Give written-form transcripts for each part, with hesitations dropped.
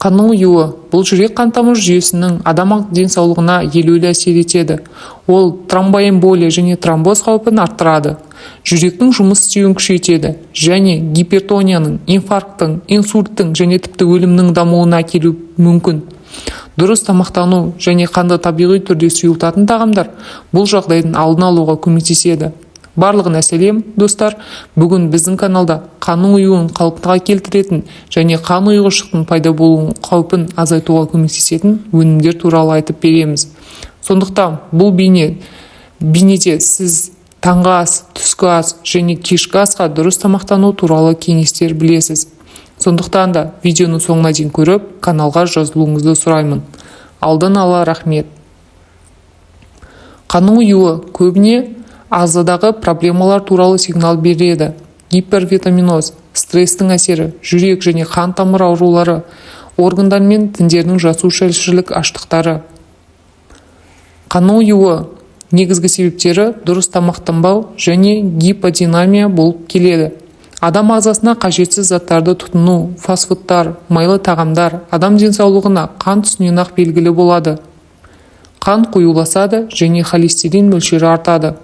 Қанның ұюы бұл жүрек қан тамыр жүйесінің адам денсаулығына елеулі әсер етеді. Ол тромбоэмболия және тромбоз қаупін арттырады. Жүректің жұмыс істеуін күшейтеді және гипертонияның, инфаркттың, инсульттың және тіпті өлімнің дамуына әкелуі мүмкін. Дұрыс тамақтану және қанды табиғи түрде сұйылтатын тағамдар бұл жағдайдың алдын алуға көмектеседі. Барлығына сәлем, достар. Бүгін біздің каналда қанның ұюын қалыптыға келтіретін және қан ұйғыштықтың пайда болуының қаупін азайтуға көмектесетін өнімдер туралы айтып береміз. Сондықтан бұл бейнеде сіз таңғы ас, түскі ас және кешкі асқа дұрыс тамақтану туралы кеңестер білесіз. Сондықтан да видеоны соңына дейін көріп, каналға жазылуыңызды сұраймын. Алдын ала рахмет. Қанның ұюы көбіне ағзадағы проблемалар туралы сигнал береді. Гипервитаминоз, стресстің әсері, жүрек және қан тамыр аурулары, органдар мен тіндердің жасушашілік аштықтары. Қанның ұюы негізгі себептері дұрыс тамақтанбау және гиподинамия болып келеді. Адам ағзасына қажетсіз заттарды тұтыну, фастфудтар, майлы тағамдар адам денсаулығына қан түсінен ақ белгілі болады. Қан қоюласады және холестерин мөлшері артады.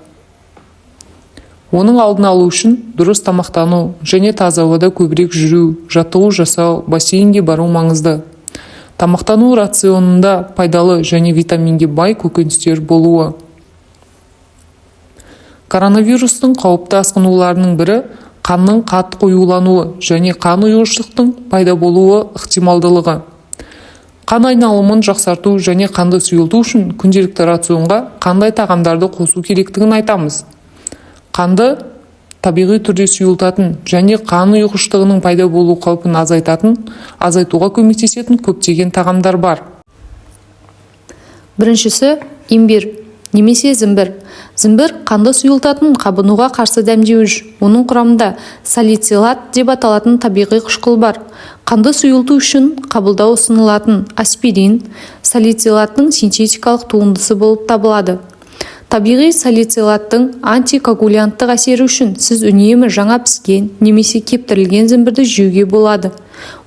Оның алдын алу үшін дұрыс тамақтану және таза ауада көбірек жүру, жаттығу жасау, бассейнге бару маңызды. Тамақтану рационында пайдалы және витаминге бай көкөністер болуы. Коронавирустың қауіпті асқынуларының бірі қанның қатты қоюлануы және қан ұйғыштықтың пайда болуы ықтималдылығы. Қан айналымын жақсарту және қанды сұйылту үшін күнделікті рационға қандай тағамдарды қосу керектігін айтамыз. Қанды табиғи түрде сұйылтатын және қан ұйғыштығының пайда болу қаупін азайтуға көмектесетін көптеген тағамдар бар. Біріншісі имбир немесе зімбір. Зімбір қанды сұйылтатын қабынуға қарсы дәмдеуіш. Оның құрамында салицилат деп аталатын табиғи қышқыл бар. Қанды сұйылту үшін қабылдау ұсынылатын аспирин салицилаттың синтетикалық туындысы болып табылады. Табиғи салицилаттың антикоагулянттық әсері үшін сіз үнемі жаңа піскен немесе кептірілген зімбірді жеуге болады.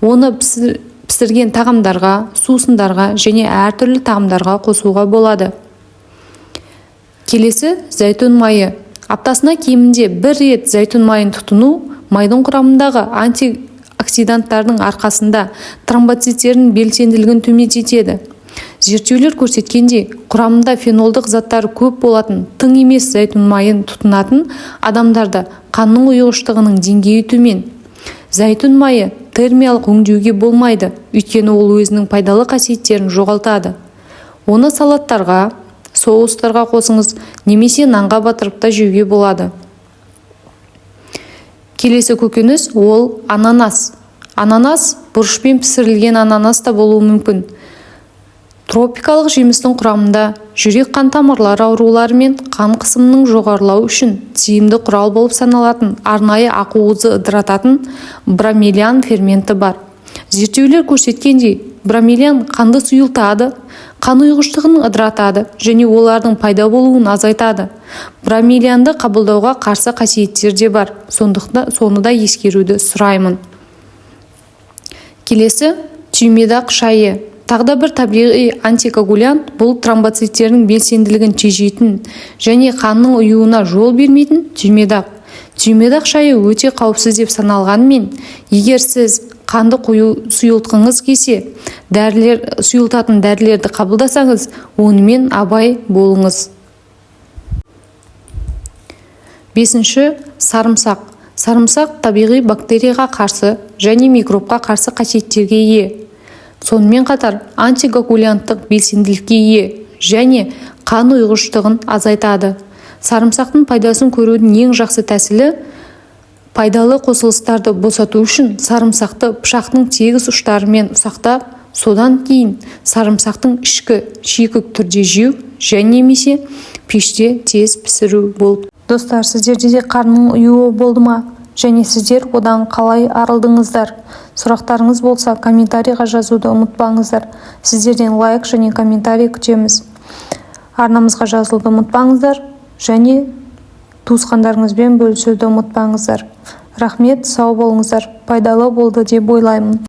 Оны пісірген тағамдарға, сусындарға және әртүрлі тағамдарға қосуға болады. Келесі зәйтүн майы. Аптасына кемінде бір рет зәйтүн майын тұтыну майдың құрамындағы антиоксиданттардың арқасында тромбоциттердің белсенділігін төмендетеді. Зерттеулер көрсеткендей, құрамында фенолдық заттары көп болатын тың емес зәйтүн майын тұтынатын адамдарда қанның ұйғыштығының деңгейі төмен. Зәйтүн майы термиялық өңдеуге болмайды, өйткені ол өзінің пайдалы қасиеттерін жоғалтады. Оны салаттарға, соустарға қосыңыз, немесе нанға батырып та жеуге болады. Келесі көкөніс ол ананас. Ананас бұрышпен пісірілген ананас та болуы мүмкін. Тропикалық жемістің құрамында жүрек қан тамырлары аурулары мен қан қысымының жоғарылауы үшін тиімді құрал болып саналатын арнайы ақуызды ыдырататын бромелиан ферменті бар. Зерттеулер көрсеткендей, бромелиан қанды сұйылтады, қан ұйғыштығын ыдыратады және олардың пайда болуын азайтады. Бромелианды қабылдауға қарсы қасиеттер де бар, соны да ескеруді сұраймын. Келесі түймедақ шайы. Тағда бір табиғи антикоагулянт бұл тромбоциттердің белсенділігін тежейтін және қанның ұюына жол бермейтін түймедақ. Түймедақ шайы өте қауіпсіз деп саналғанымен, егер сіз қанды сұйылтқыңыз келсе, сұйылтатын дәрілерді қабылдасаңыз, онымен абай болыңыз. Бесінші сарымсақ. Сарымсақ табиғи бактерияға қарсы және микробқа қарсы қасиеттерге ие. Сонымен қатар антикоагулянттық белсенділікке ие және қан ұйғыштығын азайтады. Сарымсақтың пайдасын көрудің ең жақсы тәсілі пайдалы қосылыстарды босату үшін сарымсақты пышақтың тегіс ұштарымен ұсақтап, содан кейін сарымсақтың ішкі шикі түрде жеу және немесе пеште тез пісіру болып. Достар, сіздерде де қарның ұюы болды ма? Және сіздер одан қалай арылдыңыздар? Сұрақтарыңыз болса, комментарийға жазуды ұмытпаңыздар. Сіздерден лайк және комментарий күтеміз. Арнамызға жазылуды ұмытпаңыздар және туысқандарыңызбен бөлісуді ұмытпаңыздар. Рахмет, сау болыңыздар. Пайдалы болды деп ойлаймын.